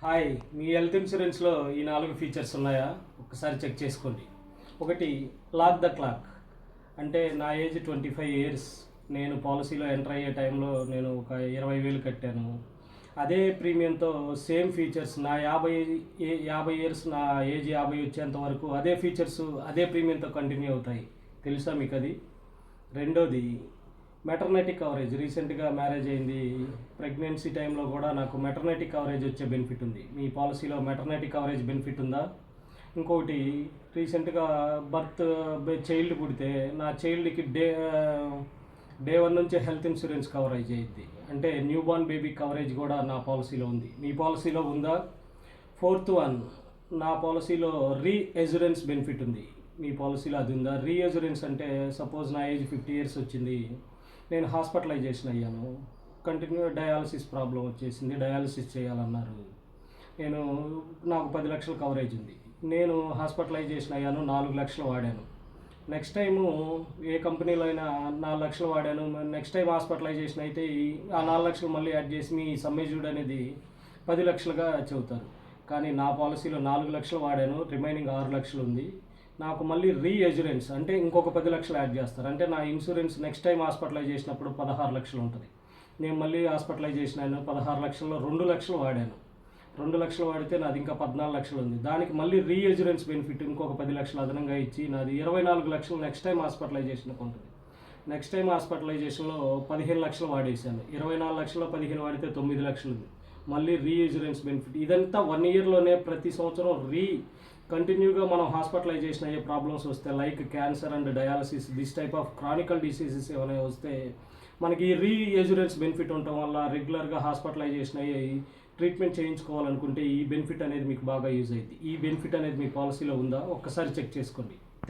Hi, మీ health ఇన్సూరెన్స్లో ఈ 4 features ఉన్నాయా? ఒకసారి చెక్ చేసుకోండి. ఒకటి, లాక్ ద క్లాక్. అంటే నా ఏజ్ 25 ఇయర్స్. నేను పాలసీలో ఎంటర్ అయ్యే టైంలో నేను ఒక 20,000 కట్టాను. అదే ప్రీమియంతో సేమ్ ఫీచర్స్ నా 50 ఇయర్స్, నా ఏజ్ 50 వచ్చేంత వరకు అదే ఫీచర్స్ అదే ప్రీమియంతో కంటిన్యూ అవుతాయి. తెలుసా మీకు అది? రెండోది, మెటర్నిటీ కవరేజ్. రీసెంట్గా మ్యారేజ్ అయింది. ప్రెగ్నెన్సీ టైంలో కూడా నాకు మెటర్నిటీ కవరేజ్ వచ్చే బెనిఫిట్ ఉంది. మీ పాలసీలో మెటర్నిటీ కవరేజ్ బెనిఫిట్ ఉందా? ఇంకొకటి, రీసెంట్గా చైల్డ్ పుడితే నా చైల్డ్కి డే 1 నుంచే హెల్త్ ఇన్సూరెన్స్ కవరేజ్ అయ్యింది. అంటే న్యూ బార్న్ బేబీ కవరేజ్ కూడా నా పాలసీలో ఉంది. మీ పాలసీలో ఉందా? ఫోర్త్ వన్, నా పాలసీలో రీఎజురెన్స్ బెనిఫిట్ ఉంది. మీ పాలసీలో అది ఉందా? రీఎజురెన్స్ అంటే సపోజ్ నా ఏజ్ 50 ఇయర్స్ వచ్చింది, నేను హాస్పిటలైజేషన్ అయ్యాను, కంటిన్యూ డయాలసిస్ ప్రాబ్లం వచ్చేసింది, డయాలసిస్ చేయాలన్నారు. నాకు 10 లక్షల కవరేజ్ ఉంది. నేను హాస్పిటలైజేషన్ అయ్యాను, 4 లక్షలు వాడాను. నెక్స్ట్ టైము ఏ కంపెనీలో అయినా 4 లక్షలు వాడాను, నెక్స్ట్ టైం హాస్పిటలైజేషన్ అయితే ఆ 4 లక్షలు మళ్ళీ యాడ్ చేసి మీ సమ్మేజ్డ్ అనేది 10 లక్షలుగా చెబుతారు. కానీ నా పాలసీలో 4 లక్షలు వాడాను, రిమైనింగ్ 6 లక్షలు ఉంది. నాకు మళ్ళీ రీఎజురెన్స్ అంటే ఇంకొక 10 లక్షలు యాడ్ చేస్తారు. అంటే నా ఇన్సూరెన్స్ నెక్స్ట్ టైం హాస్పిటలైజ్ చేసినప్పుడు 16 లక్షలు ఉంటుంది. నేను మళ్ళీ హాస్పిటలైజేషన్ అయినా 16 లక్షల్లో 2 లక్షలు వాడాను. 2 లక్షలు వాడితే నాది ఇంకా 14 లక్షలు ఉంది. దానికి మళ్ళీ రీఎజురెన్స్ బెనిఫిట్ ఇంకొక 10 లక్షలు అదనంగా ఇచ్చి నాది 24 లక్షలు నెక్స్ట్ టైం హాస్పిటలైజేషన్కి ఉంటుంది. నెక్స్ట్ టైం హాస్పిటలైజేషన్లో 15 లక్షలు వాడేసాను. 24 లక్షల్లో 15 వాడితే 9 లక్షలు ఉంది. మళ్ళీ రీఎజురెన్స్ బెనిఫిట్. ఇదంతా 1 ఇయర్లోనే ప్రతి సంవత్సరం కంటిన్యూగా మనం హాస్పిటలైజేషన్ అయ్యే ప్రాబ్లమ్స్ వస్తే, like cancer and dialysis, this type of Chronicle diseases ఏమైనా వస్తే మనకి ఈ రీఎజురెన్స్ బెనిఫిట్ ఉండటం వల్ల రెగ్యులర్గా హాస్పిటలైజేషన్ అయ్యి ట్రీట్మెంట్ చేయించుకోవాలనుకుంటే ఈ బెనిఫిట్ అనేది మీకు బాగా యూజ్ అయ్యింది. ఈ బెనిఫిట్ అనేది మీ పాలసీలో ఉందా? ఒక్కసారి చెక్ చేసుకోండి.